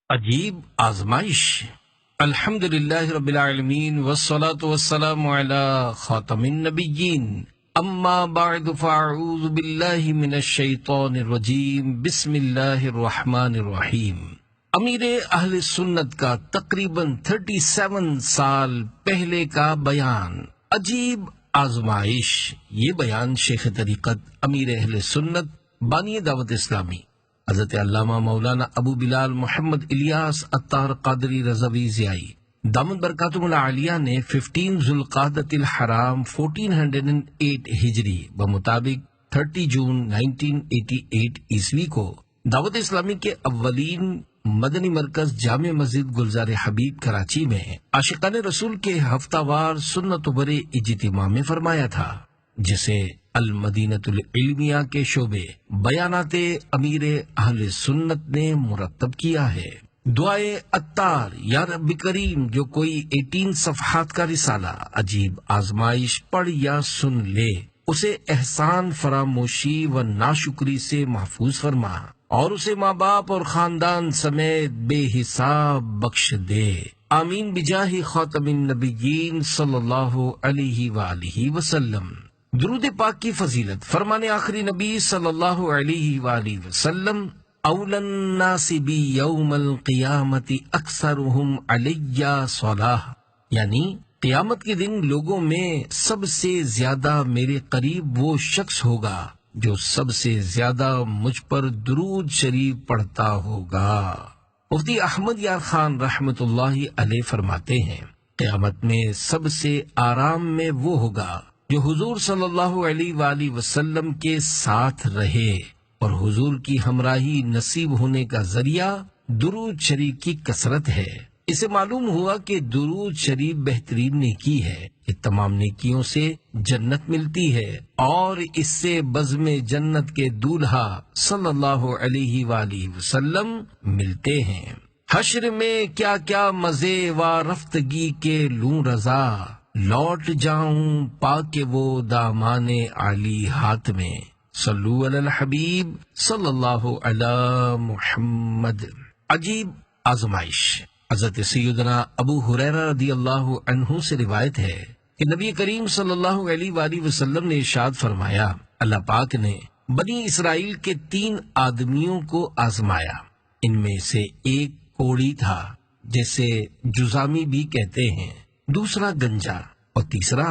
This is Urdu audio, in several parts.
عجیب آزمائش۔ الحمدللہ رب العالمین والصلاة والسلام علی خاتم النبیین، اما بعد فاعوذ باللہ من الشیطان الرجیم، بسم اللہ الرحمن الرحیم۔ امیر اہل سنت کا تقریباً 37 سال پہلے کا بیان، عجیب آزمائش۔ یہ بیان شیخ طریقت امیر اہل سنت بانی دعوت اسلامی حضرت علامہ مولانا ابو بلال محمد الیاس عطار قادری رضوی ضیائی دامت برکاتہم العالیہ نے 15 ذوالقعدۃ الحرام 1408 ہجری بمطابق 30 جون 1988 عیسوی کو دعوت اسلامی کے اولین مدنی مرکز جامع مسجد گلزار حبیب کراچی میں عاشقان رسول کے ہفتہ وار سنت بر اجتماع میں فرمایا تھا، جسے المدینۃ العلمیہ کے شعبے بیانات امیر اہل سنت نے مرتب کیا ہے۔ دعائے عطار، یا رب کریم جو کوئی 18 صفحات کا رسالہ عجیب آزمائش پڑھ یا سن لے، اسے احسان فراموشی و ناشکری سے محفوظ فرما اور اسے ماں باپ اور خاندان سمیت بے حساب بخش دے، آمین بجاہ خاتم النبیین صلی اللہ علیہ وآلہ وسلم۔ درود پاک کی فضیلت، فرمان آخری نبی صلی اللہ علیہ وآلہ وسلم، اولا الناس بی یوم القیامت اکثرہم علی صلاح، یعنی قیامت کے دن لوگوں میں سب سے زیادہ میرے قریب وہ شخص ہوگا جو سب سے زیادہ مجھ پر درود شریف پڑھتا ہوگا۔ مفتی احمد یار خان رحمت اللہ علیہ فرماتے ہیں، قیامت میں سب سے آرام میں وہ ہوگا جو حضور صلی اللہ علیہ وآلہ وسلم کے ساتھ رہے، اور حضور کی ہمراہی نصیب ہونے کا ذریعہ درود شریف کی کثرت ہے۔ اسے معلوم ہوا کہ درود شریف بہترین نیکی ہے، یہ تمام نیکیوں سے جنت ملتی ہے، اور اس سے بزم جنت کے دولہا صلی اللہ علیہ وآلہ وسلم ملتے ہیں۔ حشر میں کیا کیا مزے و رفتگی کے لوں رضا، لوٹ جاؤں پا کے وہ دامان علی ہاتھ میں، صلو علی الحبیب صلی اللہ علی محمد۔ عجیب آزمائش۔ حضرت سیدنا ابو ہریرہ رضی اللہ عنہ سے روایت ہے کہ نبی کریم صلی اللہ علیہ وآلہ وسلم نے ارشاد فرمایا، اللہ پاک نے بنی اسرائیل کے 3 آدمیوں کو آزمایا، ان میں سے ایک کوڑی تھا جسے جزامی بھی کہتے ہیں، دوسرا گنجا اور تیسرا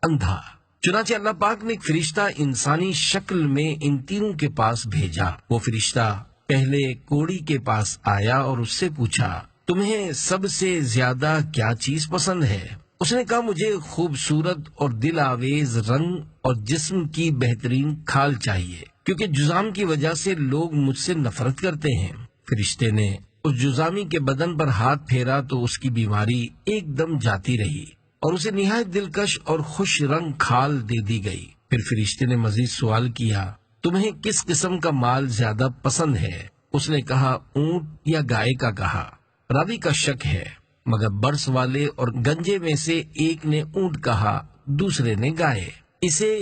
اندھا۔ چنانچہ اللہ پاک نے ایک فرشتہ انسانی شکل میں ان تینوں کے پاس بھیجا۔ وہ فرشتہ پہلے کوڑی کے پاس آیا اور اس سے پوچھا، تمہیں سب سے زیادہ کیا چیز پسند ہے؟ اس نے کہا، مجھے خوبصورت اور دل آویز رنگ اور جسم کی بہترین کھال چاہیے، کیونکہ جزام کی وجہ سے لوگ مجھ سے نفرت کرتے ہیں۔ فرشتے نے اس جزامی کے بدن پر ہاتھ پھیرا تو اس کی بیماری ایک دم جاتی رہی اور اسے نہایت دلکش اور خوش رنگ کھال دے دی گئی۔ پھر فرشتے نے مزید سوال کیا، تمہیں کس قسم کا مال زیادہ پسند ہے؟ اس نے کہا، اونٹ یا گائے کا کہا۔ راوی کا شک ہے، مگر برس والے اور گنجے میں سے ایک نے اونٹ کہا، دوسرے نے گائے۔ اسے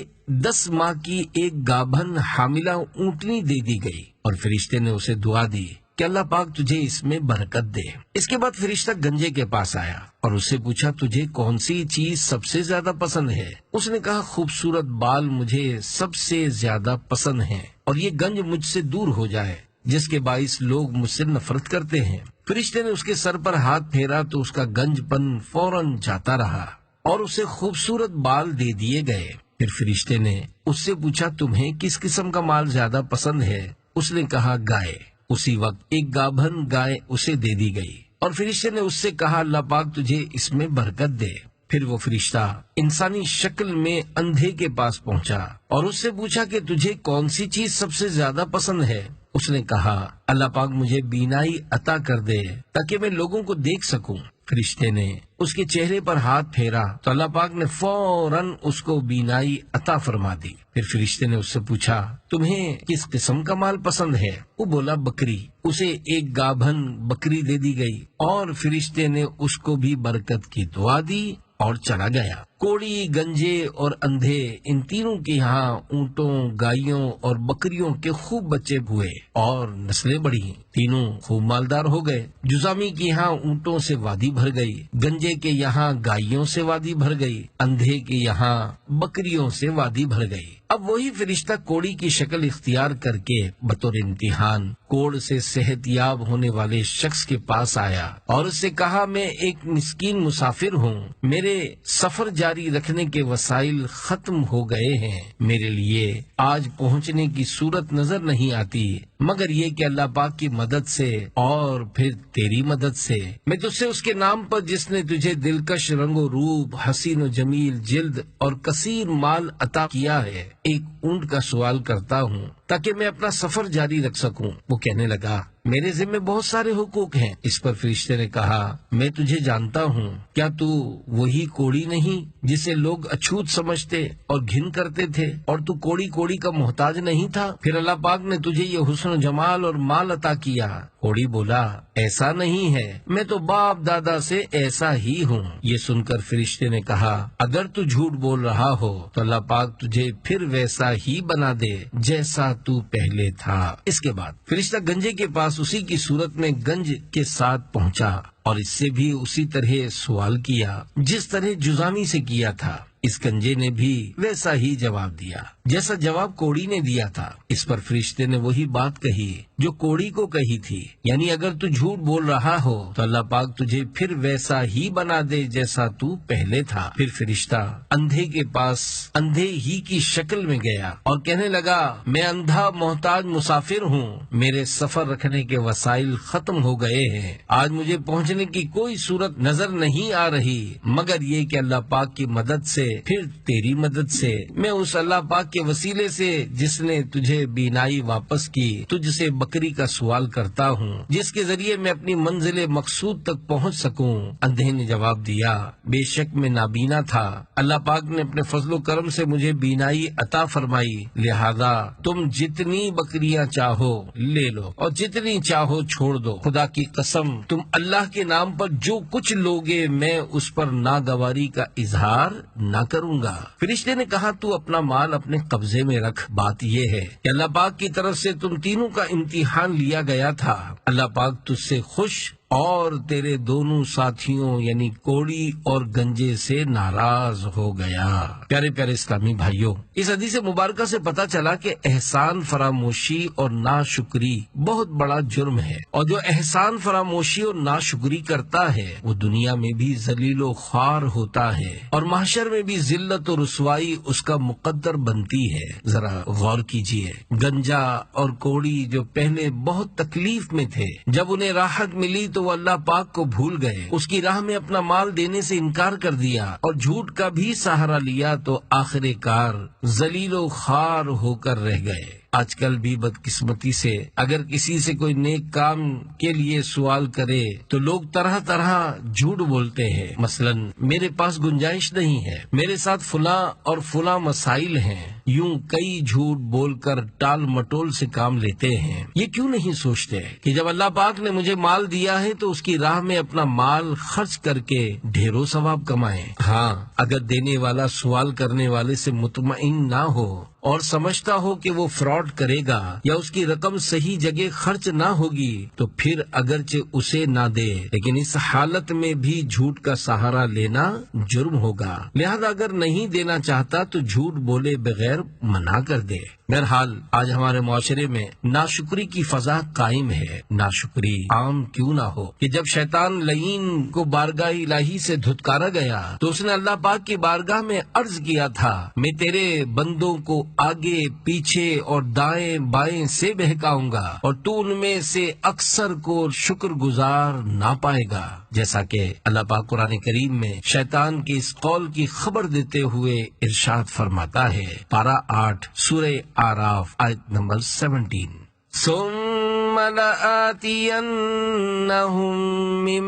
10 ماہ کی ایک گابھن حاملہ اونٹنی دے دی گئی، اور فرشتے نے اسے دعا دی کہ اللہ پاک تجھے اس میں برکت دے۔ اس کے بعد فرشتہ گنجے کے پاس آیا اور اس سے پوچھا، تجھے کون سی چیز سب سے زیادہ پسند ہے؟ اس نے کہا، خوبصورت بال مجھے سب سے زیادہ پسند ہیں، اور یہ گنج مجھ سے دور ہو جائے جس کے باعث لوگ مجھ سے نفرت کرتے ہیں۔ فرشتے نے اس کے سر پر ہاتھ پھیرا تو اس کا گنج پن فوراً جاتا رہا اور اسے خوبصورت بال دے دیے گئے۔ پھر فرشتے نے اس سے پوچھا، تمہیں کس قسم کا مال زیادہ پسند ہے؟ اس نے کہا، گائے۔ اسی وقت ایک گابھن گائے اسے دے دی گئی، اور فرشتے نے اس سے کہا، اللہ پاک تجھے اس میں برکت دے۔ پھر وہ فرشتہ انسانی شکل میں اندھے کے پاس پہنچا اور اس سے پوچھا کہ تجھے کون سی چیز سب سے زیادہ پسند ہے؟ اس نے کہا، اللہ پاک مجھے بینائی عطا کر دے تاکہ میں لوگوں کو دیکھ سکوں۔ فرشتے نے اس کے چہرے پر ہاتھ پھیرا تو اللہ پاک نے فوراً اس کو بینائی عطا فرما دی۔ پھر فرشتے نے اس سے پوچھا، تمہیں کس قسم کا مال پسند ہے؟ وہ بولا، بکری۔ اسے ایک گابھن بکری دے دی گئی، اور فرشتے نے اس کو بھی برکت کی دعا دی اور چلا گیا۔ کوڑی، گنجے اور اندھے، ان تینوں کے یہاں اونٹوں، گائیوں اور بکریوں کے خوب بچے ہوئے اور نسلیں بڑھی، تینوں خوب مالدار ہو گئے۔ جزامی کے یہاں اونٹوں سے وادی بھر گئی، گنجے کے یہاں گائیوں سے وادی بھر گئی، اندھے کے یہاں بکریوں سے وادی بھر گئی۔ اب وہی فرشتہ کوڑی کی شکل اختیار کر کے بطور امتحان کوڑ سے صحت یاب ہونے والے شخص کے پاس آیا اور اس سے کہا، میں ایک مسکین مسافر ہوں، میرے سفر جاری رکھنے کے وسائل ختم ہو گئے ہیں، میرے لیے آج پہنچنے کی صورت نظر نہیں آتی مگر یہ کہ اللہ پاک کی مدد سے اور پھر تیری مدد سے میں تجھ سے اس کے نام پر جس نے تجھے دلکش رنگ و روپ، حسین و جمیل جلد اور کثیر مال عطا کیا ہے، ایک اونٹ کا سوال کرتا ہوں تاکہ میں اپنا سفر جاری رکھ سکوں۔ وہ کہنے لگا، میرے ذمہ بہت سارے حقوق ہیں۔ اس پر فرشتے نے کہا، میں تجھے جانتا ہوں، کیا تو وہی کوڑی نہیں جسے لوگ اچھوت سمجھتے اور گھن کرتے تھے، اور تو کوڑی کا محتاج نہیں تھا؟ پھر اللہ پاک نے تجھے یہ حسن و جمال اور مال عطا کیا۔ کوڑی بولا، ایسا نہیں ہے، میں تو باپ دادا سے ایسا ہی ہوں۔ یہ سن کر فرشتے نے کہا، اگر تو جھوٹ بول رہا ہو تو اللہ پاک تجھے پھر ویسا ہی بنا دے جیسا تو پہلے تھا۔ اس کے بعد فرشتہ گنجے کے پاس اسی کی صورت میں گنج کے ساتھ پہنچا اور اس سے بھی اسی طرح سوال کیا جس طرح جزامی سے کیا تھا۔ اس گنجے نے بھی ویسا ہی جواب دیا جیسا جواب کوڑی نے دیا تھا۔ اس پر فرشتے نے وہی بات کہی جو کوڑی کو کہی تھی، یعنی اگر تو جھوٹ بول رہا ہو تو اللہ پاک تجھے پھر ویسا ہی بنا دے جیسا تو پہلے تھا۔ پھر فرشتہ اندھے کے پاس اندھے ہی کی شکل میں گیا اور کہنے لگا، میں اندھا محتاج مسافر ہوں، میرے سفر رکھنے کے وسائل ختم ہو گئے ہیں، آج مجھے پہنچنے کی کوئی صورت نظر نہیں آ رہی مگر یہ کہ اللہ پاک کی مدد سے پھر تیری مدد سے میں اس اللہ پاک کے وسیلے سے جس نے تجھے بینائی واپس کی تجھ سے بکری کا سوال کرتا ہوں جس کے ذریعے میں اپنی منزل مقصود تک پہنچ سکوں۔ اندھے نے جواب دیا، بے شک میں نابینا تھا، اللہ پاک نے اپنے فضل و کرم سے مجھے بینائی عطا فرمائی، لہذا تم جتنی بکریاں چاہو لے لو اور جتنی چاہو چھوڑ دو، خدا کی قسم تم اللہ کے نام پر جو کچھ لوگے میں اس پر ناگواری کا اظہار نہ کروں گا۔ فرشتے نے کہا، تو اپنا مال اپنے قبضے میں رکھ، بات یہ ہے کہ اللہ پاک کی طرف سے تم تینوں کا امتحان لیا گیا تھا، اللہ پاک تجھ سے خوش اور تیرے دونوں ساتھیوں یعنی کوڑی اور گنجے سے ناراض ہو گیا۔ پیارے پیارے اسلامی بھائیوں، اس حدیث مبارکہ سے پتہ چلا کہ احسان فراموشی اور ناشکری بہت بڑا جرم ہے، اور جو احسان فراموشی اور ناشکری کرتا ہے وہ دنیا میں بھی ذلیل و خوار ہوتا ہے اور محشر میں بھی ذلت و رسوائی اس کا مقدر بنتی ہے۔ ذرا غور کیجئے، گنجا اور کوڑی جو پہلے بہت تکلیف میں تھے، جب انہیں راحت ملی تو وہ اللہ پاک کو بھول گئے، اس کی راہ میں اپنا مال دینے سے انکار کر دیا اور جھوٹ کا بھی سہارا لیا تو آخر کار ذلیل و خوار ہو کر رہ گئے۔ آج کل بھی بدقسمتی سے اگر کسی سے کوئی نیک کام کے لیے سوال کرے تو لوگ طرح طرح جھوٹ بولتے ہیں، مثلا میرے پاس گنجائش نہیں ہے، میرے ساتھ فلاں اور فلاں مسائل ہیں، یوں کئی جھوٹ بول کر ٹال مٹول سے کام لیتے ہیں۔ یہ کیوں نہیں سوچتے کہ جب اللہ پاک نے مجھے مال دیا ہے تو اس کی راہ میں اپنا مال خرچ کر کے ڈھیروں ثواب کمائیں۔ ہاں، اگر دینے والا سوال کرنے والے سے مطمئن نہ ہو اور سمجھتا ہو کہ وہ فراڈ کرے گا یا اس کی رقم صحیح جگہ خرچ نہ ہوگی تو پھر اگرچہ اسے نہ دے، لیکن اس حالت میں بھی جھوٹ کا سہارا لینا جرم ہوگا، لہذا اگر نہیں دینا چاہتا تو جھوٹ بولے بغیر منع کر دے۔ بہرحال آج ہمارے معاشرے میں ناشکری کی فضا قائم ہے۔ ناشکری عام کیوں نہ ہو کہ جب شیطان لعین کو بارگاہ الہی سے دھتکارا گیا تو اس نے اللہ پاک کی بارگاہ میں عرض کیا تھا، میں تیرے بندوں کو آگے پیچھے اور دائیں بائیں سے بہکاؤں گا اور تو ان میں سے اکثر کو شکر گزار نہ پائے گا، جیسا کہ اللہ پاک قرآن کریم میں شیطان کے اس قول کی خبر دیتے ہوئے ارشاد فرماتا ہے۔ پارہ 8 سورہ اعراف آیت نمبر 17، ثم لآتینہم من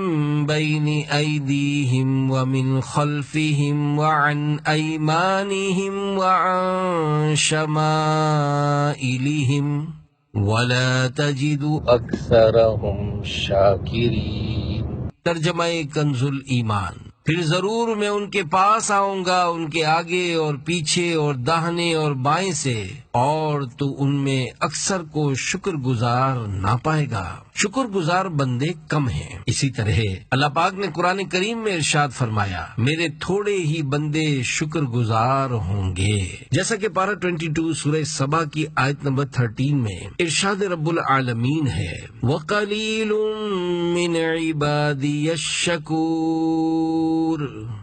بین ایدیہم ومن خلفہم وعن ایمانہم وعن شمائلہم ولا تجد اکثرہم شاکرین۔ ترجمہ کنز الایمان۔ پھر ضرور میں ان کے پاس آؤں گا، ان کے آگے اور پیچھے اور داہنے اور بائیں سے، اور تو ان میں اکثر کو شکر گزار نہ پائے گا۔ شکر گزار بندے کم ہیں۔ اسی طرح اللہ پاک نے قرآن کریم میں ارشاد فرمایا، میرے تھوڑے ہی بندے شکر گزار ہوں گے۔ جیسا کہ پارہ 22 سورہ سبا کی آیت نمبر 13 میں ارشاد رب العالمین ہے، وَقَلِيلٌ مِّنْ عِبَادِيَ الشَّكُورُ،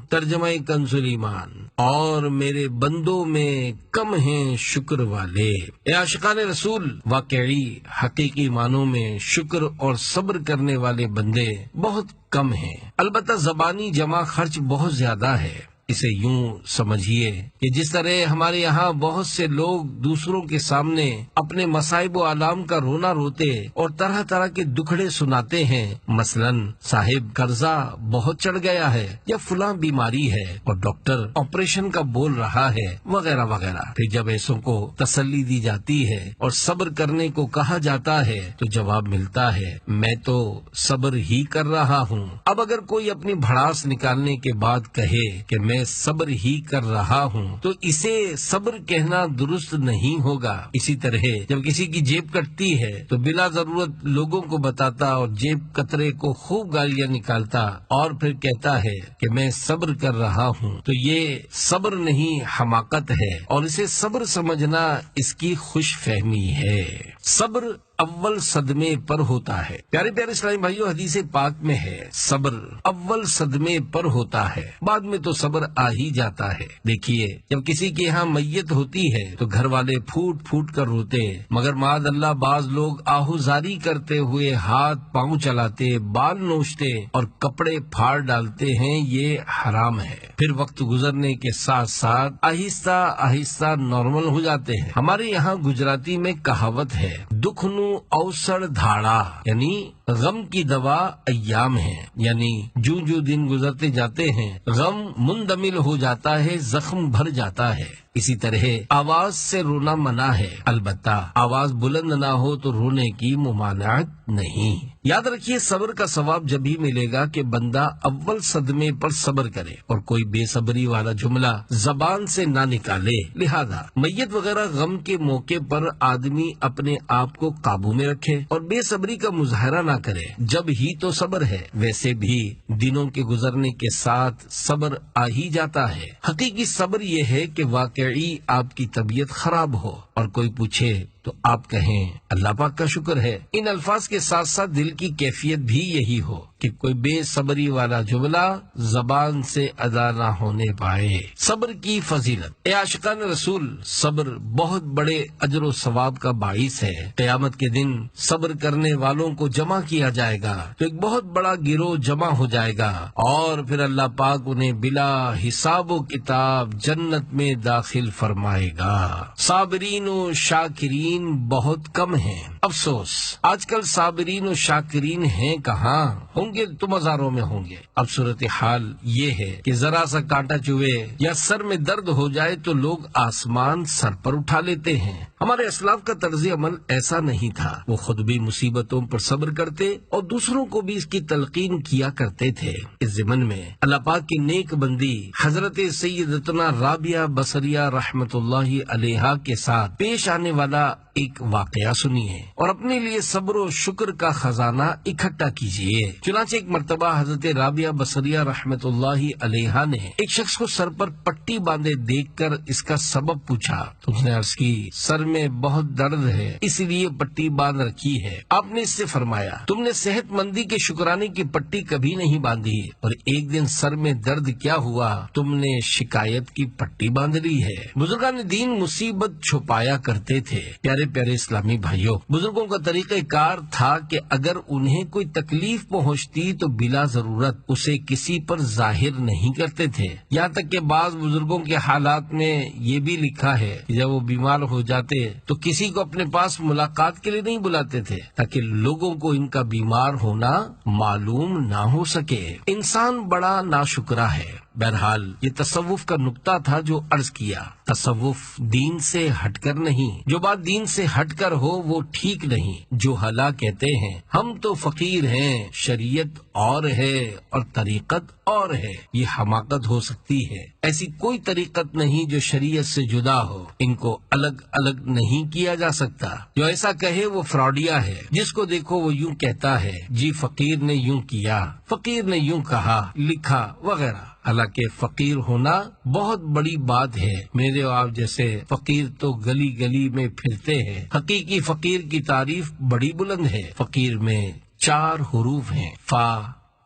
ترجمہ کنز ایمان، اور میرے بندوں میں کم ہیں شکر والے۔ اے عاشقان رسول، واقعی حقیقی معنوں میں شکر اور صبر کرنے والے بندے بہت کم ہیں۔ البتہ زبانی جمع خرچ بہت زیادہ ہے۔ اسے یوں سمجھیے کہ جس طرح ہمارے یہاں بہت سے لوگ دوسروں کے سامنے اپنے مصائب و آلام کا رونا روتے اور طرح طرح کے دکھڑے سناتے ہیں، مثلا صاحب قرضہ بہت چڑھ گیا ہے، یا فلاں بیماری ہے اور ڈاکٹر آپریشن کا بول رہا ہے، وغیرہ وغیرہ۔ پھر جب ایسوں کو تسلی دی جاتی ہے اور صبر کرنے کو کہا جاتا ہے تو جواب ملتا ہے، میں تو صبر ہی کر رہا ہوں۔ اب اگر کوئی اپنی بھڑاس نکالنے کے بعد کہے کہ میں صبر ہی کر رہا ہوں تو اسے صبر کہنا درست نہیں ہوگا۔ اسی طرح جب کسی کی جیب کٹتی ہے تو بلا ضرورت لوگوں کو بتاتا اور جیب کترے کو خوب گالیاں نکالتا اور پھر کہتا ہے کہ میں صبر کر رہا ہوں، تو یہ صبر نہیں حماقت ہے، اور اسے صبر سمجھنا اس کی خوش فہمی ہے۔ صبر اول صدمے پر ہوتا ہے۔ پیارے پیارے اسلامی بھائیو، حدیث پاک میں ہے، صبر اول صدمے پر ہوتا ہے، بعد میں تو صبر آ ہی جاتا ہے۔ دیکھیے، جب کسی کے یہاں میت ہوتی ہے تو گھر والے پھوٹ پھوٹ کر روتے، مگر معاذ اللہ بعض لوگ آہوزاری کرتے ہوئے ہاتھ پاؤں چلاتے، بال نوچتے اور کپڑے پھاڑ ڈالتے ہیں، یہ حرام ہے۔ پھر وقت گزرنے کے ساتھ ساتھ آہستہ آہستہ نارمل ہو جاتے ہیں۔ ہمارے یہاں گجراتی میں کہاوت ہے، دکھ نو اوسڑ دھاڑا، یعنی غم کی دوا ایام ہے، یعنی جو جو دن گزرتے جاتے ہیں غم مندمل ہو جاتا ہے، زخم بھر جاتا ہے۔ اسی طرح آواز سے رونا منع ہے، البتہ آواز بلند نہ ہو تو رونے کی ممانعت نہیں۔ یاد رکھیے، صبر کا ثواب جب ہی ملے گا کہ بندہ اول صدمے پر صبر کرے اور کوئی بے صبری والا جملہ زبان سے نہ نکالے۔ لہذا میت وغیرہ غم کے موقع پر آدمی اپنے آپ کو قابو میں رکھے اور بے صبری کا مظاہرہ نہ کرے، جب ہی تو صبر ہے۔ ویسے بھی دنوں کے گزرنے کے ساتھ صبر آ ہی جاتا ہے۔ حقیقی صبر یہ ہے کہ واقعی آپ کی طبیعت خراب ہو اور کوئی پوچھے تو آپ کہیں اللہ پاک کا شکر ہے۔ ان الفاظ کے ساتھ ساتھ دل کی کیفیت بھی یہی ہو کہ کوئی بے صبری والا جملہ زبان سے ادا نہ ہونے پائے۔ صبر کی فضیلت۔ اے عاشقان رسول، صبر بہت بڑے اجر و ثواب کا باعث ہے۔ قیامت کے دن صبر کرنے والوں کو جمع کیا جائے گا تو ایک بہت بڑا گروہ جمع ہو جائے گا، اور پھر اللہ پاک انہیں بلا حساب و کتاب جنت میں داخل فرمائے گا۔ صابرین و شاکرین بہت کم ہیں۔ افسوس، آج کل صابرین و شاکرین ہیں کہاں؟ ہوں گے تو مزاروں میں ہوں گے۔ اب صورتحال یہ ہے کہ ذرا سا کانٹا چوے یا سر میں درد ہو جائے تو لوگ آسمان سر پر اٹھا لیتے ہیں۔ ہمارے اسلاف کا طرز عمل ایسا نہیں تھا، وہ خود بھی مصیبتوں پر صبر کرتے اور دوسروں کو بھی اس کی تلقین کیا کرتے تھے۔ اس ضمن میں اللہ پاک کی نیک بندی حضرت سیدتنا رابعہ بصریہ رحمت اللہ علیہا کے ساتھ پیش آنے والا ایک واقعہ سنیے اور اپنے لیے صبر و شکر کا خزانہ اکٹھا کیجیے۔ چنانچہ ایک مرتبہ حضرت رابعہ بصریہ رحمت اللہ علیہا نے ایک شخص کو سر پر پٹی باندھے دیکھ کر اس کا سبب پوچھا تو اس نے عرض کی، سر میں بہت درد ہے اس لیے پٹی باندھ رکھی ہے۔ آپ نے اس سے فرمایا، تم نے صحت مندی کے شکرانے کی پٹی کبھی نہیں باندھی اور ایک دن سر میں درد کیا ہوا، تم نے شکایت کی پٹی باندھ لی ہے۔ بزرگان دین مصیبت چھپایا کرتے تھے۔ پیارے پیارے اسلامی بھائیوں، بزرگوں کا طریقہ کار تھا کہ اگر انہیں کوئی تکلیف پہنچتی تو بلا ضرورت اسے کسی پر ظاہر نہیں کرتے تھے۔ یہاں تک کہ بعض بزرگوں کے حالات میں یہ بھی لکھا ہے کہ جب وہ بیمار ہو جاتے تو کسی کو اپنے پاس ملاقات کے لیے نہیں بلاتے تھے تاکہ لوگوں کو ان کا بیمار ہونا معلوم نہ ہو سکے۔ انسان بڑا ناشکرا ہے، بہرحال یہ تصوف کا نقطہ تھا جو عرض کیا، تصوف دین سے ہٹ کر نہیں، جو بات دین سے ہٹ کر ہو وہ ٹھیک نہیں۔ جو حلا کہتے ہیں ہم تو فقیر ہیں، شریعت اور ہے اور طریقت اور ہے، یہ حماقت ہو سکتی ہے۔ ایسی کوئی طریقت نہیں جو شریعت سے جدا ہو، ان کو الگ الگ نہیں کیا جا سکتا۔ جو ایسا کہے وہ فراڈیا ہے، جس کو دیکھو وہ یوں کہتا ہے جی فقیر نے یوں کیا، فقیر نے یوں کہا، لکھا وغیرہ۔ حالانکہ فقیر ہونا بہت بڑی بات ہے، میرے اور آپ جیسے فقیر تو گلی گلی میں پھرتے ہیں۔ حقیقی فقیر کی تعریف بڑی بلند ہے۔ فقیر میں 4 حروف ہیں، فا،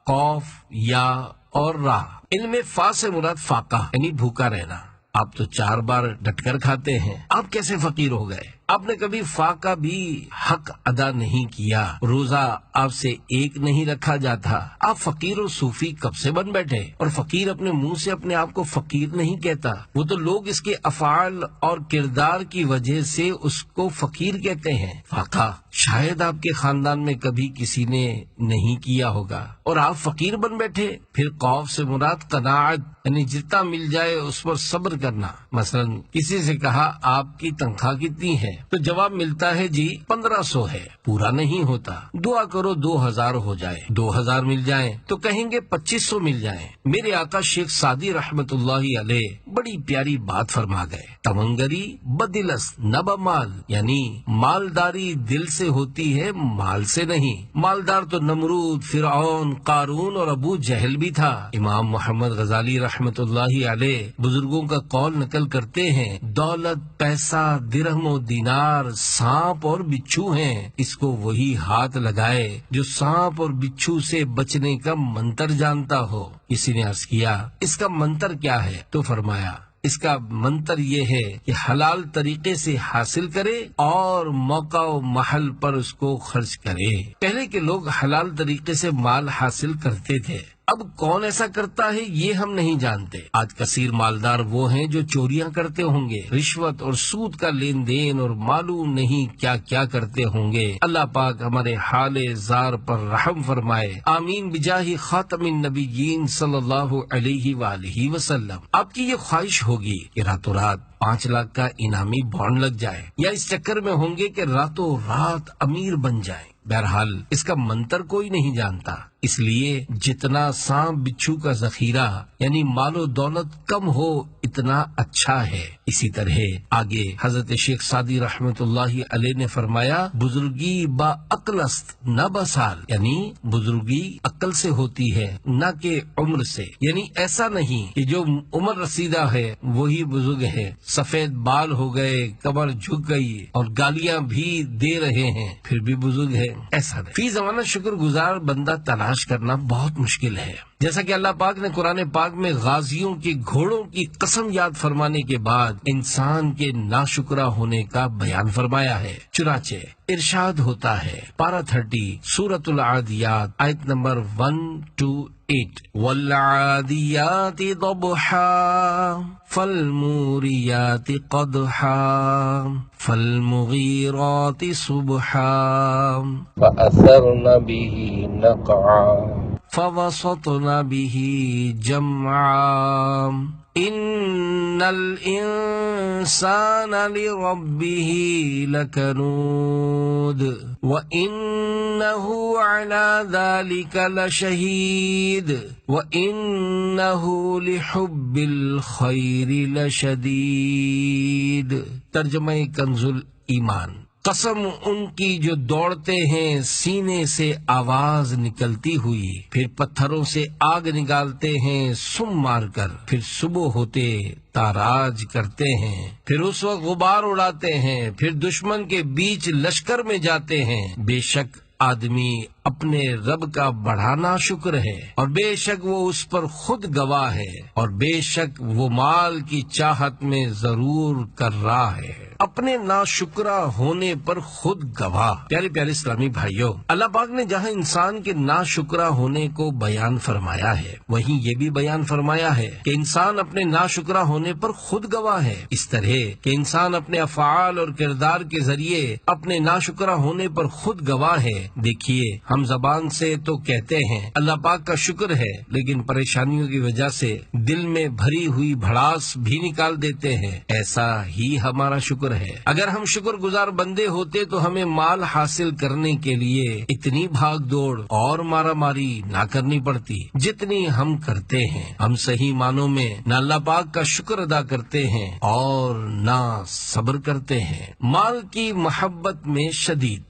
قوف، یا اور را۔ ان میں فا سے مراد فاقہ یعنی بھوکا رہنا۔ آپ تو 4 بار ڈٹ کر کھاتے ہیں، آپ کیسے فقیر ہو گئے؟ آپ نے کبھی فا کا بھی حق ادا نہیں کیا، روزہ آپ سے ایک نہیں رکھا جاتا، آپ فقیر اور صوفی کب سے بن بیٹھے؟ اور فقیر اپنے منہ سے اپنے آپ کو فقیر نہیں کہتا، وہ تو لوگ اس کے افعال اور کردار کی وجہ سے اس کو فقیر کہتے ہیں۔ فاقہ شاید آپ کے خاندان میں کبھی کسی نے نہیں کیا ہوگا اور آپ فقیر بن بیٹھے۔ پھر قوف سے مراد قناعت یعنی جتنا مل جائے اس پر صبر کرنا۔ مثلا کسی سے کہا آپ کی تنخواہ کتنی ہے تو جواب ملتا ہے جی 1500 ہے، پورا نہیں ہوتا، دعا کرو 2000 ہو جائے، 2000 مل جائیں تو کہیں گے 2500 مل جائیں۔ میرے آقا شیخ سعدی رحمت اللہ علیہ بڑی پیاری بات فرما گئے، تمنگری بدلس نہ بمال، یعنی مالداری دل سے ہوتی ہے مال سے نہیں۔ مالدار تو نمرود، فرعون، قارون اور ابو جہل بھی تھا۔ امام محمد غزالی رحمت اللہ علیہ بزرگوں کا قول نقل کرتے ہیں، دولت، پیسہ، درہم و دینار سانپ اور بچھو ہیں، اس کو وہی ہاتھ لگائے جو سانپ اور بچھو سے بچنے کا منتر جانتا ہو۔ کسی نے عرض کیا اس کا منتر کیا ہے تو فرمایا اس کا منتر یہ ہے کہ حلال طریقے سے حاصل کرے اور موقع و محل پر اس کو خرچ کرے۔ پہلے کے لوگ حلال طریقے سے مال حاصل کرتے تھے، اب کون ایسا کرتا ہے یہ ہم نہیں جانتے۔ آج کثیر مالدار وہ ہیں جو چوریاں کرتے ہوں گے، رشوت اور سود کا لین دین اور معلوم نہیں کیا کیا کرتے ہوں گے۔ اللہ پاک ہمارے حال زار پر رحم فرمائے، آمین بجاہ خاتم النبیین صلی اللہ علیہ وآلہ وسلم۔ آپ کی یہ خواہش ہوگی کہ راتوں رات 5 لاکھ کا انعامی بانڈ لگ جائے، یا اس چکر میں ہوں گے کہ راتوں رات امیر بن جائیں۔ بہرحال اس کا منتر کوئی نہیں جانتا، اس لیے جتنا سانپ بچھو کا ذخیرہ یعنی مال و دولت کم ہو اتنا اچھا ہے۔ اسی طرح آگے حضرت شیخ سعدی رحمت اللہ علیہ نے فرمایا، بزرگی با عقل است نہ بسال، یعنی بزرگی عقل سے ہوتی ہے نہ کہ عمر سے، یعنی ایسا نہیں کہ جو عمر رسیدہ ہے وہی بزرگ ہے، سفید بال ہو گئے، کمر جھک گئی اور گالیاں بھی دے رہے ہیں پھر بھی بزرگ ہے، ایسا نہیں۔ فی زمانہ شکر گزار بندہ تلاش کرنا بہت مشکل ہے، جیسا کہ اللہ پاک نے قرآن پاک میں غازیوں کے گھوڑوں کی قسم یاد فرمانے کے بعد انسان کے ناشکرا ہونے کا بیان فرمایا ہے۔ چنانچہ ارشاد ہوتا ہے پارہ 30 سورۃ العادیات آیت نمبر 1-8، والعادیات ضبحا فالموریات قدحا فالمغیرات صبحا فأثرن به نقعا فوسطن به جمعا ان الانسان لربه لکنود وانه على ذلك لشهید وانه لحب الخیر لشدید۔ ترجمہ کنز ایمان۔ قسم ان کی جو دوڑتے ہیں سینے سے آواز نکلتی ہوئی، پھر پتھروں سے آگ نکالتے ہیں سم مار کر، پھر صبح ہوتے تاراج کرتے ہیں، پھر اس وقت غبار اڑاتے ہیں، پھر دشمن کے بیچ لشکر میں جاتے ہیں۔ بے شک آدمی اپنے رب کا بڑھانا شکر ہے، اور بے شک وہ اس پر خود گواہ ہے، اور بے شک وہ مال کی چاہت میں ضرور کر رہا ہے، اپنے ناشکرا ہونے پر خود گواہ۔ پیارے پیارے اسلامی بھائیوں، اللہ پاک نے جہاں انسان کے ناشکرا ہونے کو بیان فرمایا ہے وہیں یہ بھی بیان فرمایا ہے کہ انسان اپنے ناشکرا ہونے پر خود گواہ ہے، اس طرح کہ انسان اپنے افعال اور کردار کے ذریعے اپنے ناشکرا ہونے پر خود گواہ ہے۔ دیکھیے ہم زبان سے تو کہتے ہیں اللہ پاک کا شکر ہے، لیکن پریشانیوں کی وجہ سے دل میں بھری ہوئی بھڑاس بھی نکال دیتے ہیں۔ ایسا ہی ہمارا شکر ہے۔ اگر ہم شکر گزار بندے ہوتے تو ہمیں مال حاصل کرنے کے لیے اتنی بھاگ دوڑ اور مارا ماری نہ کرنی پڑتی جتنی ہم کرتے ہیں۔ ہم صحیح معنوں میں نہ اللہ پاک کا شکر ادا کرتے ہیں اور نہ صبر کرتے ہیں۔ مال کی محبت میں شدید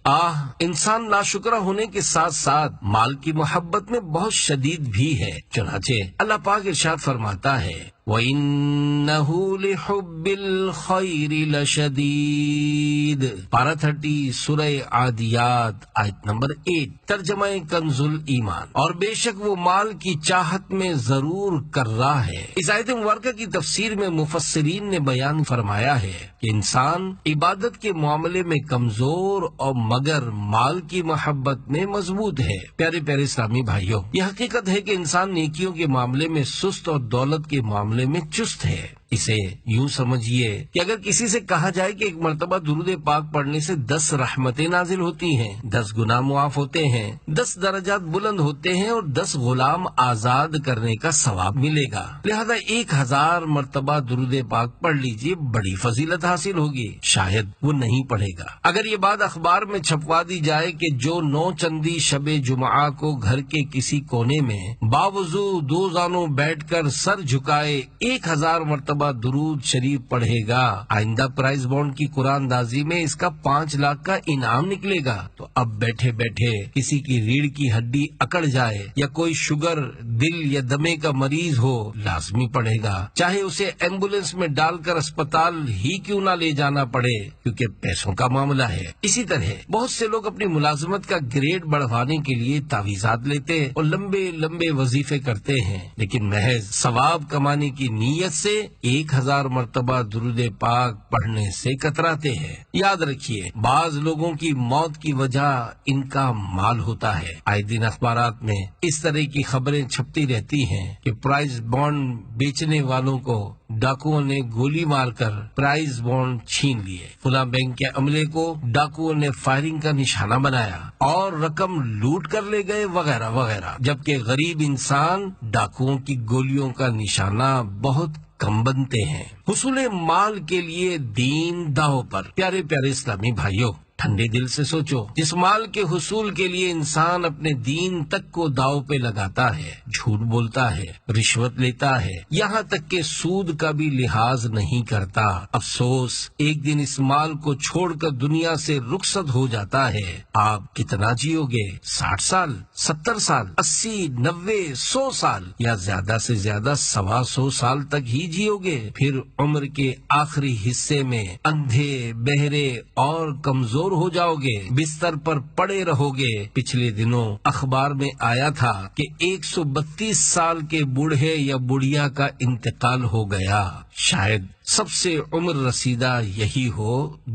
انسان ناشکرہ ہونے کے ساتھ ساتھ مال کی محبت میں بہت شدید بھی ہے۔ چنانچہ اللہ پاک ارشاد فرماتا ہے وَإِنَّهُ لِحُبِّ الْخَيْرِ لَشَدِيدٌ پارہ 30 سورہ عادیات آیت نمبر 8، ترجمہ کنز الایمان۔ اور بے شک وہ مال کی چاہت میں ضرور کر رہا ہے۔ اس آیت مبارکہ کی تفسیر میں مفسرین نے بیان فرمایا ہے کہ انسان عبادت کے معاملے میں کمزور اور مگر مال کی محبت میں مضبوط ہے۔ پیارے پیارے اسلامی بھائیوں، یہ حقیقت ہے کہ انسان نیکیوں کے معاملے میں سست اور دولت کے معاملے میں چست ہے۔ اسے یوں سمجھیے کہ اگر کسی سے کہا جائے کہ ایک مرتبہ درود پاک پڑھنے سے 10 رحمتیں نازل ہوتی ہیں، 10 گناہ معاف ہوتے ہیں، 10 درجات بلند ہوتے ہیں اور 10 غلام آزاد کرنے کا ثواب ملے گا، لہذا 1000 مرتبہ درود پاک پڑھ لیجئے، بڑی فضیلت حاصل ہوگی، شاید وہ نہیں پڑھے گا۔ اگر یہ بات اخبار میں چھپوا دی جائے کہ جو 9 چندی شب جمعہ کو گھر کے کسی کونے میں باوضو 2 زانوں بیٹھ کر سر جھکائے 1000 مرتبہ درود شریف پڑھے گا، آئندہ پرائز بانڈ کی قرآن اندازی میں اس کا 5 لاکھ کا انعام نکلے گا۔ تو اب بیٹھے بیٹھے کسی کی ریڑھ کی ہڈی اکڑ جائے یا کوئی شوگر، دل یا دمے کا مریض ہو، لازمی پڑھے گا، چاہے اسے ایمبولینس میں ڈال کر اسپتال ہی کیوں نہ لے جانا پڑے، کیونکہ پیسوں کا معاملہ ہے۔ اسی طرح بہت سے لوگ اپنی ملازمت کا گریڈ بڑھوانے کے لیے تعویذات لیتے اور لمبے لمبے وظیفے کرتے ہیں، لیکن محض ثواب کمانے کی نیت سے 1000 مرتبہ درود پاک پڑھنے سے کتراتے ہیں۔ یاد رکھیے، بعض لوگوں کی موت کی وجہ ان کا مال ہوتا ہے۔ آئے دن اخبارات میں اس طرح کی خبریں چھپتی رہتی ہیں کہ پرائز بانڈ بیچنے والوں کو ڈاکوؤں نے گولی مار کر پرائز بانڈ چھین لیے، فلاں بینک کے عملے کو ڈاکوؤں نے فائرنگ کا نشانہ بنایا اور رقم لوٹ کر لے گئے، وغیرہ وغیرہ، جبکہ غریب انسان ڈاکوؤں کی گولیوں کا نشانہ بہت کم بنتے ہیں۔ حصول مال کے لیے دین داؤ پر۔ پیارے پیارے اسلامی بھائیوں، ٹھنڈے دل سے سوچو، جس مال کے حصول کے لیے انسان اپنے دین تک کو داؤ پہ لگاتا ہے، جھوٹ بولتا ہے، رشوت لیتا ہے، یہاں تک کہ سود کا بھی لحاظ نہیں کرتا، افسوس ایک دن اس مال کو چھوڑ کر دنیا سے رخصت ہو جاتا ہے۔ آپ کتنا جیو گے؟ 60 سال، 70 سال، 80، 90، 100 سال یا زیادہ سے زیادہ 125 سال تک ہی جیو گے۔ پھر عمر کے آخری حصے میں اندھے، بہرے اور کمزور ہو جاؤ گے، بستر پر پڑے رہو گے۔ پچھلے دنوں اخبار میں آیا تھا کہ 132 سال کے بوڑھے یا بڑھیا کا انتقال ہو گیا۔ شاید سب سے عمر رسیدہ یہی ہو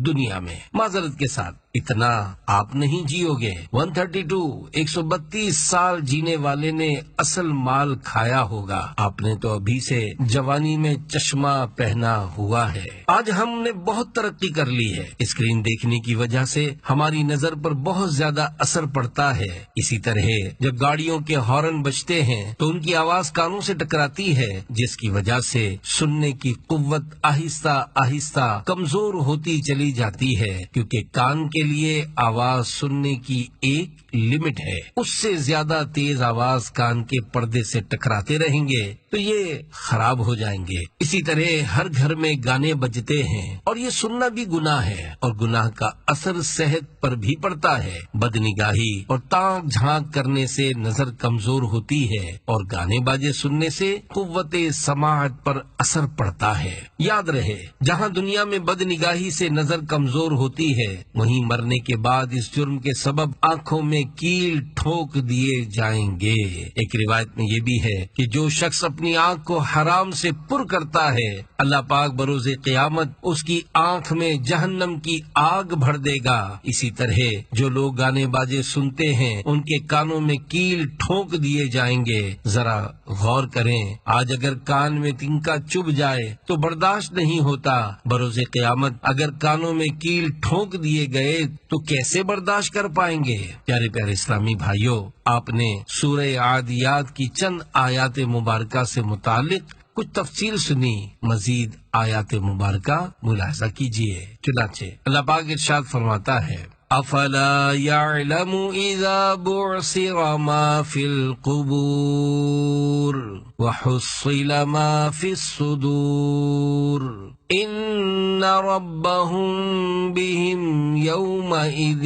دنیا میں۔ معذرت کے ساتھ اتنا آپ نہیں جیو گے۔ 132 سال جینے والے نے اصل مال کھایا ہوگا، آپ نے تو ابھی سے جوانی میں چشمہ پہنا ہوا ہے۔ آج ہم نے بہت ترقی کر لی ہے، اسکرین دیکھنے کی وجہ سے ہماری نظر پر بہت زیادہ اثر پڑتا ہے۔ اسی طرح جب گاڑیوں کے ہارن بجتے ہیں تو ان کی آواز کانوں سے ٹکراتی ہے، جس کی وجہ سے سننے کی قوت آہستہ آہستہ کمزور ہوتی چلی جاتی ہے، کیونکہ کان کے لیے آواز سننے کی ایک لمٹ ہے، اس سے زیادہ تیز آواز کان کے پردے سے ٹکراتے رہیں گے تو یہ خراب ہو جائیں گے۔ اسی طرح ہر گھر میں گانے بجتے ہیں اور یہ سننا بھی گناہ ہے، اور گناہ کا اثر صحت پر بھی پڑتا ہے۔ بدنگاہی اور تانک جھانک کرنے سے نظر کمزور ہوتی ہے اور گانے باجے سننے سے قوت سماعت پر اثر پڑتا ہے۔ یاد رہے، جہاں دنیا میں بدنگاہی سے نظر کمزور ہوتی ہے، وہیں مرنے کے بعد اس جرم کے سبب آنکھوں میں کیل ٹھوک دیے جائیں گے۔ ایک روایت میں یہ بھی ہے کہ جو شخص اپنی آنکھ کو حرام سے پر کرتا ہے، اللہ پاک بروز قیامت اس کی آنکھ میں جہنم کی آگ بھر دے گا۔ اسی طرح جو لوگ گانے باجے سنتے ہیں ان کے کانوں میں کیل ٹھوک دیے جائیں گے۔ ذرا غور کریں، آج اگر کان میں تنکا چبھ جائے تو برداشت نہیں ہوتا، بروز قیامت اگر کانوں میں کیل ٹھونک دیے گئے تو کیسے برداشت کر پائیں گے؟ پیارے پیارے اسلامی بھائیوں، آپ نے سورہ عادیات کی چند آیات مبارکہ سے متعلق کچھ تفصیل سنی، مزید آیات مبارکہ ملاحظہ کیجیے۔ چنانچہ اللہ پاک ارشاد فرماتا ہے، افلا يعلم اذا بعثر ما في القبور وحصل ما في الصدور ان ربهم بهم يومئذ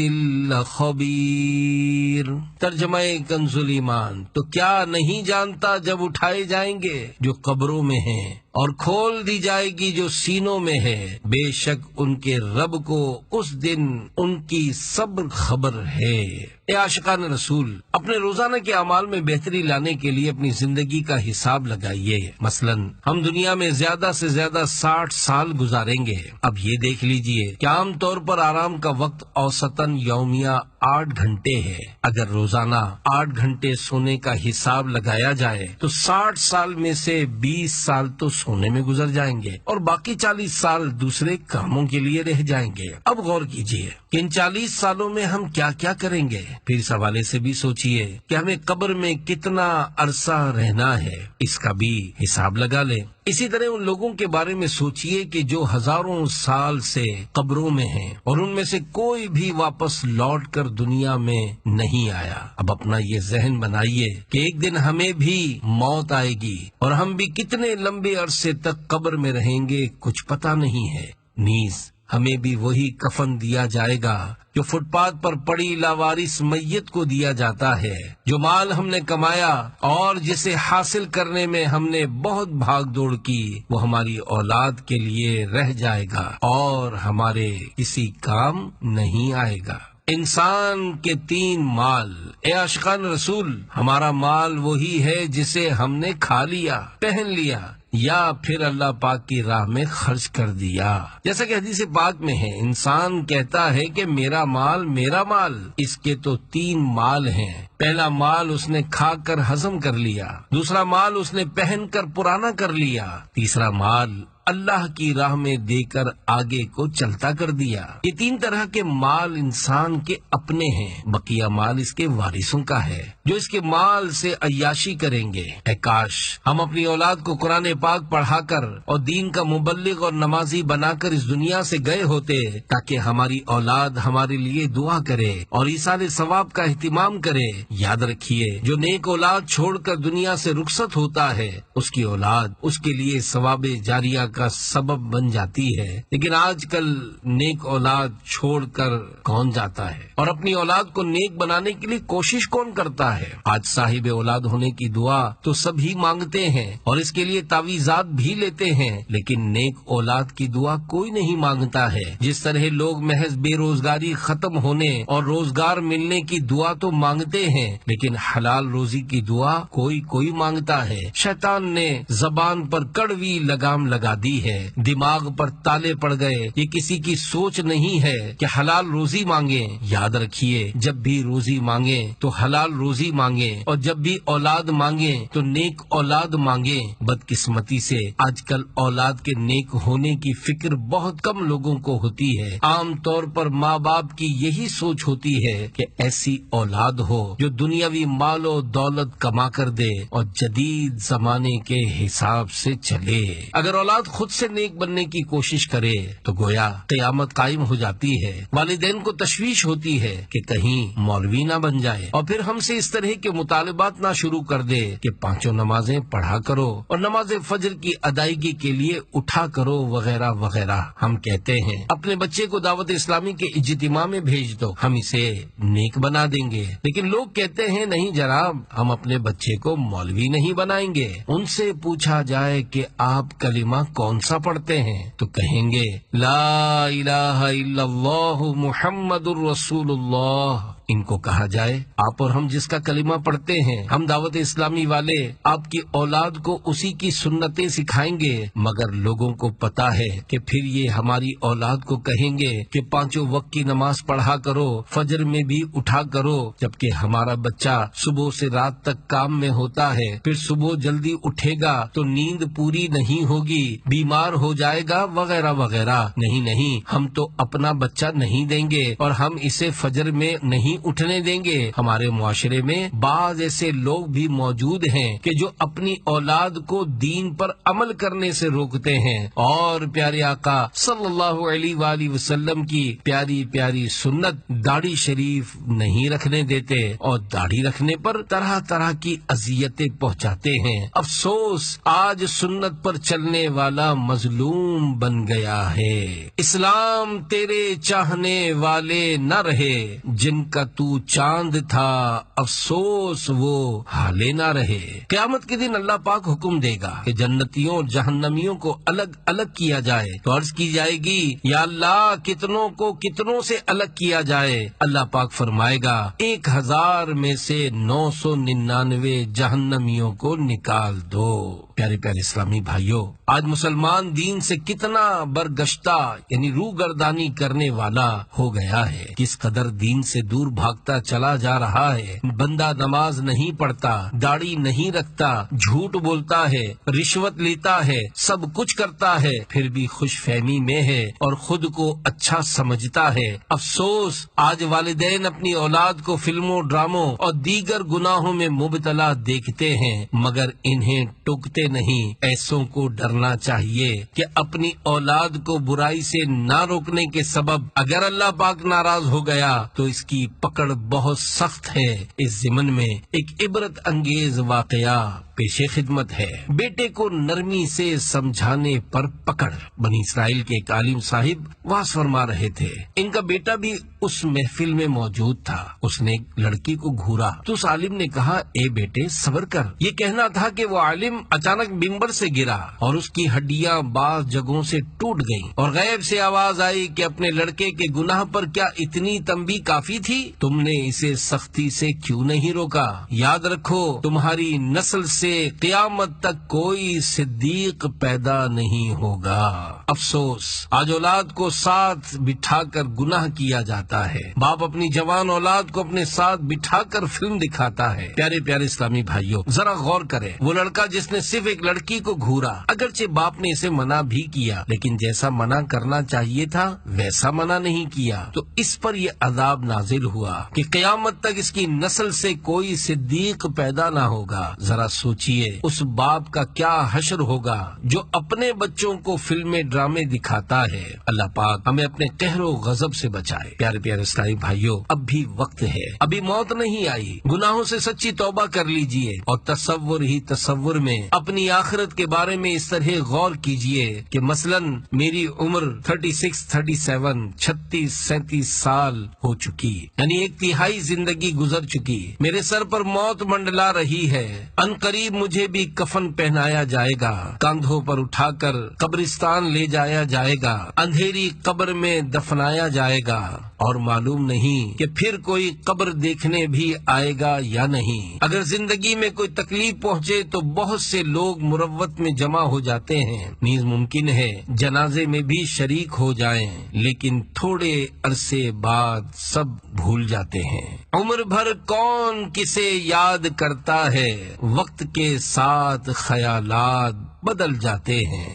لخبیر۔ ترجمہ کنز ایمان، تو کیا نہیں جانتا جب اٹھائے جائیں گے جو قبروں میں ہیں اور کھول دی جائے گی جو سینوں میں ہے، بے شک ان کے رب کو اس دن ان کی سب خبر ہے۔ اے عاشقان رسول، اپنے روزانہ کے اعمال میں بہتری لانے کے لیے اپنی زندگی کا حساب لگائیے۔ مثلا ہم دنیا میں زیادہ سے زیادہ 60 سال گزاریں گے۔ اب یہ دیکھ لیجئے کہ عام طور پر آرام کا وقت اوسطاً یومیہ 8 گھنٹے ہے۔ اگر روزانہ 8 گھنٹے سونے کا حساب لگایا جائے تو 60 سال میں سے 20 سال تو سونے میں گزر جائیں گے اور باقی 40 سال دوسرے کاموں کے لیے رہ جائیں گے۔ اب غور کیجئے کہ ان 40 سالوں میں ہم کیا کیا کریں گے؟ پھر اس حوالے سے بھی سوچئے کہ ہمیں قبر میں کتنا عرصہ رہنا ہے، اس کا بھی حساب لگا لیں۔ اسی طرح ان لوگوں کے بارے میں سوچئے کہ جو ہزاروں سال سے قبروں میں ہیں اور ان میں سے کوئی بھی واپس لوٹ کر دنیا میں نہیں آیا۔ اب اپنا یہ ذہن بنائیے کہ ایک دن ہمیں بھی موت آئے گی اور ہم بھی کتنے لمبے عرصے تک قبر میں رہیں گے کچھ پتہ نہیں ہے۔ نیز ہمیں بھی وہی کفن دیا جائے گا جو فٹ پاتھ پر پڑی لاوارث میت کو دیا جاتا ہے۔ جو مال ہم نے کمایا اور جسے حاصل کرنے میں ہم نے بہت بھاگ دوڑ کی، وہ ہماری اولاد کے لیے رہ جائے گا اور ہمارے کسی کام نہیں آئے گا۔ انسان کے 3 مال۔ اے عاشقان رسول، ہمارا مال وہی ہے جسے ہم نے کھا لیا، پہن لیا یا پھر اللہ پاک کی راہ میں خرچ کر دیا۔ جیسا کہ حدیث پاک میں ہے، انسان کہتا ہے کہ میرا مال میرا مال، اس کے تو 3 مال ہیں۔ پہلا مال اس نے کھا کر ہضم کر لیا، دوسرا مال اس نے پہن کر پرانا کر لیا، تیسرا مال اللہ کی راہ میں دے کر آگے کو چلتا کر دیا۔ یہ 3 طرح کے مال انسان کے اپنے ہیں، بقیہ مال اس کے وارثوں کا ہے جو اس کے مال سے عیاشی کریں گے۔ اے کاش ہم اپنی اولاد کو قرآن پاک پڑھا کر اور دین کا مبلغ اور نمازی بنا کر اس دنیا سے گئے ہوتے، تاکہ ہماری اولاد ہمارے لیے دعا کرے اور ایصال ثواب کا اہتمام کرے۔ یاد رکھیے، جو نیک اولاد چھوڑ کر دنیا سے رخصت ہوتا ہے، اس کی اولاد اس کے لیے ثواب جاریہ کا سبب بن جاتی ہے۔ لیکن آج کل نیک اولاد چھوڑ کر کون جاتا ہے اور اپنی اولاد کو نیک بنانے کے لیے کوشش کون کرتا ہے؟ آج صاحب اولاد ہونے کی دعا تو سبھی مانگتے ہیں اور اس کے لیے تعویذات بھی لیتے ہیں، لیکن نیک اولاد کی دعا کوئی نہیں مانگتا ہے۔ جس طرح لوگ محض بے روزگاری ختم ہونے اور روزگار ملنے کی دعا تو مانگتے ہیں، لیکن حلال روزی کی دعا کوئی مانگتا ہے۔ شیطان نے زبان پر کڑوی لگام لگا دی ہے، دماغ پر تالے پڑ گئے، یہ کسی کی سوچ نہیں ہے کہ حلال روزی مانگیں۔ یاد رکھیے، جب بھی روزی مانگیں تو حلال روزی مانگیں، اور جب بھی اولاد مانگیں تو نیک اولاد مانگیں۔ بدقسمتی سے آج کل اولاد کے نیک ہونے کی فکر بہت کم لوگوں کو ہوتی ہے۔ عام طور پر ماں باپ کی یہی سوچ ہوتی ہے کہ ایسی اولاد ہو جو دنیاوی مال و دولت کما کر دے اور جدید زمانے کے حساب سے چلے۔ اگر اولاد خود سے نیک بننے کی کوشش کرے تو گویا قیامت قائم ہو جاتی ہے۔ والدین کو تشویش ہوتی ہے کہ کہیں مولوی نہ بن جائے اور پھر ہم سے اس طرح کے مطالبات نہ شروع کر دے کہ 5 نمازیں پڑھا کرو اور نماز فجر کی ادائیگی کے لیے اٹھا کرو وغیرہ وغیرہ۔ ہم کہتے ہیں اپنے بچے کو دعوت اسلامی کے اجتماع میں بھیج دو، ہم اسے نیک بنا دیں گے، لیکن لوگ کہتے ہیں نہیں جناب، ہم اپنے بچے کو مولوی نہیں بنائیں گے۔ ان سے پوچھا جائے کہ آپ کلمہ کون سا پڑھتے ہیں تو کہیں گے لا الہ الا اللہ محمد الرسول اللہ۔ ان کو کہا جائے آپ اور ہم جس کا کلمہ پڑھتے ہیں، ہم دعوت اسلامی والے آپ کی اولاد کو اسی کی سنتیں سکھائیں گے، مگر لوگوں کو پتا ہے کہ پھر یہ ہماری اولاد کو کہیں گے کہ 5 وقت کی نماز پڑھا کرو، فجر میں بھی اٹھا کرو، جبکہ ہمارا بچہ صبح سے رات تک کام میں ہوتا ہے، پھر صبح جلدی اٹھے گا تو نیند پوری نہیں ہوگی، بیمار ہو جائے گا وغیرہ وغیرہ۔ نہیں، ہم تو اپنا بچہ نہیں دیں گے اور ہم اسے فجر میں نہیں اٹھنے دیں گے۔ ہمارے معاشرے میں بعض ایسے لوگ بھی موجود ہیں کہ جو اپنی اولاد کو دین پر عمل کرنے سے روکتے ہیں اور پیارے آقا صلی اللہ علیہ وآلہ وسلم کی پیاری پیاری سنت داڑھی شریف نہیں رکھنے دیتے اور داڑھی رکھنے پر طرح طرح کی اذیتیں پہنچاتے ہیں۔ افسوس آج سنت پر چلنے والا مظلوم بن گیا ہے۔ اسلام تیرے چاہنے والے نہ رہے، جن کا تو چاند تھا افسوس وہ حالے نہ رہے۔ قیامت کے دن اللہ پاک حکم دے گا کہ جنتیوں اور جہنمیوں کو الگ الگ کیا جائے تو عرض کی جائے گی یا اللہ کتنوں کو کتنوں سے الگ کیا جائے؟ اللہ پاک فرمائے گا 1000 میں سے 999 جہنمیوں کو نکال دو۔ پیارے پیارے اسلامی بھائیوں، آج مسلمان دین سے کتنا برگشتہ یعنی روگردانی کرنے والا ہو گیا ہے، کس قدر دین سے دور بھاگتا چلا جا رہا ہے۔ بندہ نماز نہیں پڑھتا، داڑھی نہیں رکھتا، جھوٹ بولتا ہے، رشوت لیتا ہے، سب کچھ کرتا ہے، پھر بھی خوش فہمی میں ہے اور خود کو اچھا سمجھتا ہے۔ افسوس آج والدین اپنی اولاد کو فلموں، ڈراموں اور دیگر گناہوں میں مبتلا دیکھتے ہیں مگر انہیں ٹوکتے نہیں۔ ایسوں کو ڈرنا چاہیے کہ اپنی اولاد کو برائی سے نہ روکنے کے سبب اگر اللہ پاک ناراض ہو گیا تو اس کی پکڑ بہت سخت ہے۔ اس ضمن میں ایک عبرت انگیز واقعہ پیش خدمت ہے۔ بیٹے کو نرمی سے سمجھانے پر پکڑ۔ بنی اسرائیل کے ایک عالم صاحب واعظ فرما رہے تھے، ان کا بیٹا بھی اس محفل میں موجود تھا۔ اس نے ایک لڑکی کو گھورا تو اس عالم نے کہا اے بیٹے صبر کر۔ یہ کہنا تھا کہ وہ عالم اچانک ممبر سے گرا اور اس کی ہڈیاں بعض جگہوں سے ٹوٹ گئیں اور غیب سے آواز آئی کہ اپنے لڑکے کے گناہ پر کیا اتنی تنبیہ کافی تھی؟ تم نے اسے سختی سے کیوں نہیں روکا؟ یاد رکھو تمہاری نسل سے قیامت تک کوئی صدیق پیدا نہیں ہوگا۔ افسوس آج اولاد کو ساتھ بٹھا کر گناہ کیا جاتا ہے۔ باپ اپنی جوان اولاد کو اپنے ساتھ بٹھا کر فلم دکھاتا ہے۔ پیارے پیارے اسلامی بھائیوں، ذرا غور کریں، وہ لڑکا جس نے صرف ایک لڑکی کو گھورا، اگرچہ باپ نے اسے منع بھی کیا لیکن جیسا منع کرنا چاہیے تھا ویسا منع نہیں کیا، تو اس پر یہ عذاب نازل ہوا کہ قیامت تک اس کی نسل سے کوئی صدیق پیدا نہ ہوگا۔ ذرا سوچئے اس باپ کا کیا حشر ہوگا جو اپنے بچوں کو فلمیں ڈرامے دکھاتا ہے۔ اللہ پاک ہمیں اپنے قہر و غضب سے بچائے۔ پیارے پیارے اسلامی بھائیوں، اب بھی وقت ہے، ابھی موت نہیں آئی۔ گناہوں سے سچی توبہ کر لیجئے اور تصور ہی تصور میں اپنی آخرت کے بارے میں اس طرح غور کیجئے کہ مثلاً میری عمر 36، 37، 36، 37 سال ہو چکی، یعنی 1/3 زندگی گزر چکی۔ میرے سر پر موت منڈلا رہی ہے، ان قریب مجھے بھی کفن پہنایا جائے گا، کاندھوں پر اٹھا کر قبرستان لے جایا جائے گا، اندھیری قبر میں دفنایا جائے گا اور معلوم نہیں کہ پھر کوئی قبر دیکھنے بھی آئے گا یا نہیں۔ اگر زندگی میں کوئی تکلیف پہنچے تو بہت سے لوگ مروت میں جمع ہو جاتے ہیں، نیز ممکن ہے جنازے میں بھی شریک ہو جائیں، لیکن تھوڑے عرصے بعد سب بھول جاتے ہیں۔ عمر بھر کون کسے یاد کرتا ہے، وقت کے ساتھ خیالات بدل جاتے ہیں۔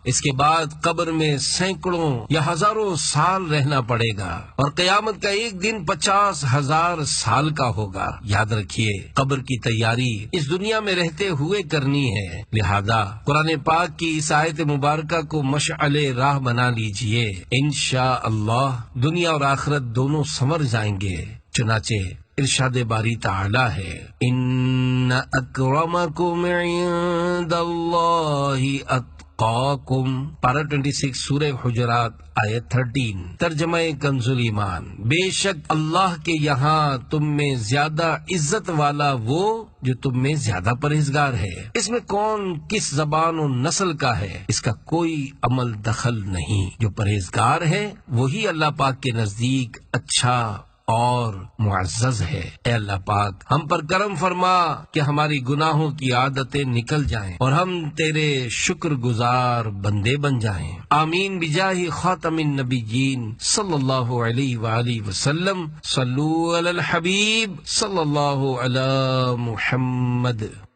اس کے بعد قبر میں سینکڑوں یا ہزاروں سال رہنا پڑے گا اور قیامت کا ایک دن 50,000 سال کا ہوگا۔ یاد رکھیے قبر کی تیاری اس دنیا میں رہتے ہوئے کرنی ہے، لہذا قرآن پاک کی اس آیت مبارکہ کو مشعل راہ بنا لیجئے، انشاءاللہ دنیا اور آخرت دونوں سنور جائیں گے۔ چنانچہ ارشاد باری تعالی ہے ان اکرمکم عند اللہ اتقاکم، پارہ 26 سورہ حجرات آیت 13، ترجمہ کنز ایمان، بے شک اللہ کے یہاں تم میں زیادہ عزت والا وہ جو تم میں زیادہ پرہیزگار ہے۔ اس میں کون کس زبان و نسل کا ہے اس کا کوئی عمل دخل نہیں، جو پرہیزگار ہے وہی اللہ پاک کے نزدیک اچھا اور معزز ہے۔ اے اللہ پاک ہم پر کرم فرما کہ ہماری گناہوں کی عادتیں نکل جائیں اور ہم تیرے شکر گزار بندے بن جائیں۔ آمین بجاہ خاتم النبیین صلی اللہ علیہ وآلہ وسلم۔ صلو علی الحبیب صلی اللہ علی محمد۔